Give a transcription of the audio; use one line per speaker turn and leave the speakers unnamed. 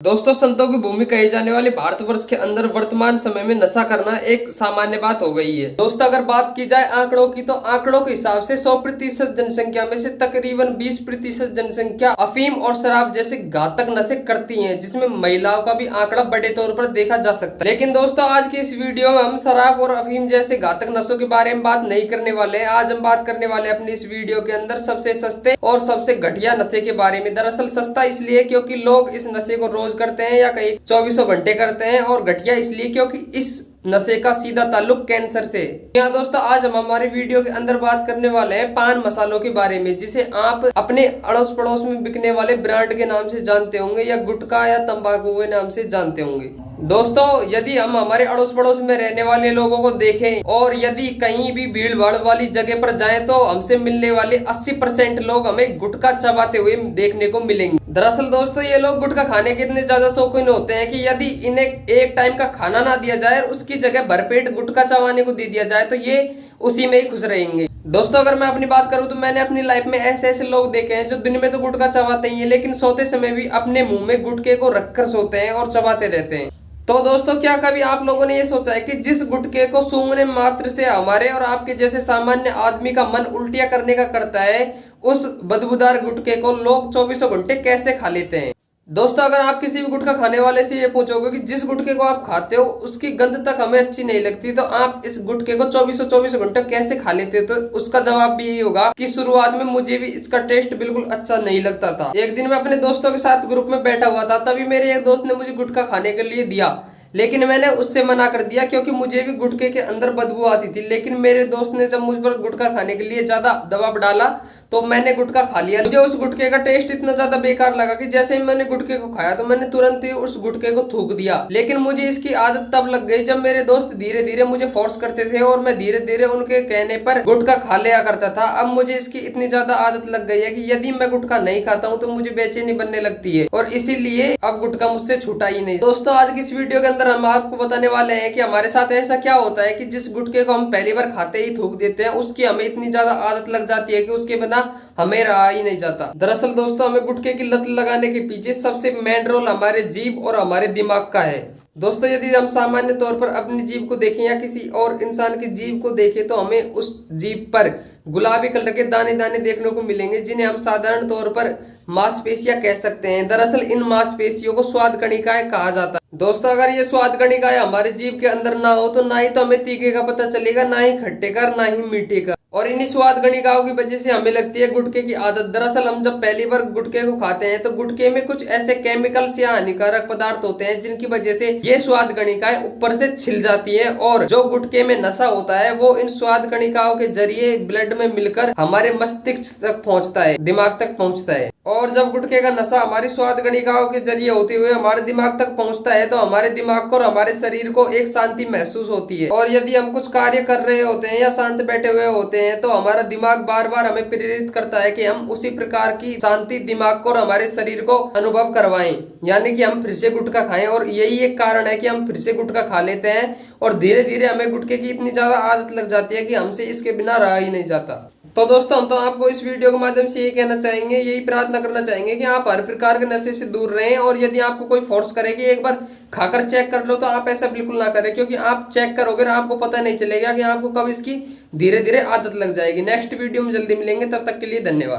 दोस्तों, संतों की भूमि कही जाने वाले भारतवर्ष के अंदर वर्तमान समय में नशा करना एक सामान्य बात हो गई है। दोस्तों, अगर बात की जाए आंकड़ों की, तो आंकड़ों के हिसाब से 100% जनसंख्या में से तकरीबन 20% जनसंख्या अफीम और शराब जैसे घातक नशे करती है, जिसमें महिलाओं का भी आंकड़ा बड़े तौर पर देखा जा सकता है। लेकिन दोस्तों, आज की इस वीडियो में हम शराब और अफीम जैसे घातक नशों के बारे में बात नहीं करने वाले हैं। आज हम बात करने वाले अपनी इस वीडियो के अंदर सबसे सस्ते और सबसे घटिया नशे के बारे में। दरअसल सस्ता इसलिए क्योंकि लोग इस नशे को रोज करते हैं या कई 24 घंटे करते हैं, और घटिया इसलिए क्योंकि इस नशे का सीधा ताल्लुक कैंसर से। यहाँ दोस्तों, आज हम हमारी वीडियो के अंदर बात करने वाले हैं पान मसालों के बारे में, जिसे आप अपने अड़ोस पड़ोस में बिकने वाले ब्रांड के नाम से जानते होंगे या गुटखा या तंबाकू के नाम से जानते होंगे। दोस्तों, यदि हम हमारे अड़ोस पड़ोस में रहने वाले लोगों को देखें और यदि कहीं भी भीड़ भाड़ वाली जगह पर जाएं, तो हमसे मिलने वाले 80% लोग हमें गुटखा चबाते हुए देखने को मिलेंगे। दरअसल दोस्तों, ये लोग गुटखा खाने के इतने ज्यादा शौकीन होते हैं कि यदि इन्हें एक टाइम का खाना ना दिया जाए और उसकी जगह भरपेट गुटखा चबाने को दे दिया जाए, तो ये उसी में ही खुश रहेंगे। दोस्तों, अगर मैं अपनी बात करूं तो मैंने अपनी लाइफ में ऐसे ऐसे लोग देखे हैं जो दिन में तो गुटखा चबाते ही हैं, लेकिन सोते समय भी अपने मुंह में गुटखे को रखकर सोते हैं और चबाते रहते हैं। तो दोस्तों, क्या कभी आप लोगों ने ये सोचा है कि जिस गुटखे को सूंघने मात्र से हमारे और आपके जैसे सामान्य आदमी का मन उल्टियां करने का करता है, उस बदबूदार गुटखे को लोग 24 घंटे कैसे खा लेते हैं। दोस्तों, अगर आप किसी भी गुटखा खाने वाले से ये पूछोगे कि जिस गुटखे को आप खाते हो उसकी गंध तक हमें अच्छी नहीं लगती, तो आप इस गुटखे को 24 घंटे कैसे खा लेते हो, तो उसका जवाब भी यही होगा कि शुरुआत में मुझे भी इसका टेस्ट बिल्कुल अच्छा नहीं लगता था। एक दिन मैं अपने दोस्तों के साथ ग्रुप में बैठा हुआ था, तभी मेरे एक दोस्त ने मुझे गुटखा खाने के लिए दिया, लेकिन मैंने उससे मना कर दिया क्योंकि मुझे भी गुटखे के अंदर बदबू आती थी। लेकिन मेरे दोस्त ने जब मुझ पर गुटखा खाने के लिए ज्यादा दबाव डाला तो मैंने गुटखा खा लिया। मुझे उस गुटखे का टेस्ट इतना ज्यादा बेकार लगा कि जैसे ही मैंने गुटखे को खाया तो मैंने तुरंत ही उस गुटखे को थूक दिया। लेकिन मुझे इसकी आदत तब लग गई जब मेरे दोस्त धीरे धीरे मुझे फोर्स करते थे और मैं धीरे धीरे उनके कहने पर गुटखा खा लिया करता था। अब मुझे इसकी इतनी ज्यादा आदत लग गई है कि यदि मैं गुटखा नहीं खाता हूँ तो मुझे बेचैनी बनने लगती है, और इसीलिए अब गुटखा मुझसे छूटा ही नहीं। दोस्तों, आज की इस वीडियो के अंदर हम आपको बताने वाले हैं कि हमारे साथ ऐसा क्या होता है कि जिस गुटखे को हम पहली बार खाते ही थूक देते हैं, उसकी हमें इतनी ज्यादा आदत लग जाती है कि उसके बिना हमें रहा ही नहीं जाता। दरअसल दोस्तों, हमें गुटखे की लत लगाने के पीछे सबसे मेन रोल हमारे जीभ और हमारे दिमाग का है। दोस्तों, यदि हम सामान्य तौर पर अपनी जीभ को देखें या किसी और इंसान की जीभ को देखें, तो हमें उस जीभ पर गुलाबी कलर के दाने दाने देखने को मिलेंगे, जिन्हें हम साधारण तौर पर मांसपेशियां कह सकते हैं। दरअसल इन मांसपेशियों को स्वाद कणिकाएं कहा जाता है। दोस्तों, अगर ये स्वाद कणिकाएं हमारे जीभ के अंदर ना हो तो ना ही तो हमें तीखे का पता चलेगा, ना ही खट्टे का, ना ही मीठे का, और इन्हीं स्वाद कणिकाओं की वजह से हमें लगती है गुटखे की आदत। दरअसल हम जब पहली बार गुटखे को खाते हैं तो गुटखे में कुछ ऐसे केमिकल्स या हानिकारक पदार्थ होते हैं जिनकी वजह से ये स्वाद कणिकाएं ऊपर से छिल जाती है, और जो गुटखे में नशा होता है वो इन स्वाद कणिकाओं के जरिए ब्लड में मिलकर हमारे मस्तिष्क तक पहुंचता है, दिमाग तक पहुंचता है। और जब गुटखे का नशा हमारी स्वाद कणिकाओं के जरिए होते हुए हमारे दिमाग तक पहुंचता है, तो हमारे दिमाग को और हमारे शरीर को एक शांति महसूस होती है। और यदि हम कुछ कार्य कर रहे होते हैं या शांत बैठे हुए होते हैं, तो हमारा दिमाग बार बार हमें प्रेरित करता है कि हम उसी प्रकार की शांति दिमाग को और हमारे शरीर को अनुभव करवाएं, यानी कि हम फिर से गुटखा खाएं। और यही एक कारण है कि हम फिर से गुटखा खा लेते हैं, और धीरे धीरे हमें गुटखे की इतनी ज्यादा आदत लग जाती है कि हमसे इसके बिना रहा ही नहीं जाता। तो दोस्तों, हम तो आपको इस वीडियो के माध्यम से यही कहना चाहेंगे, यही प्रार्थना करना चाहेंगे कि आप हर प्रकार के नशे से दूर रहें। और यदि आपको कोई फोर्स करे कि एक बार खाकर चेक कर लो, तो आप ऐसा बिल्कुल ना करें, क्योंकि आप चेक करोगे आपको पता नहीं चलेगा कि आपको कब इसकी धीरे धीरे आदत लग जाएगी। नेक्स्ट वीडियो में जल्दी मिलेंगे, तब तक के लिए धन्यवाद।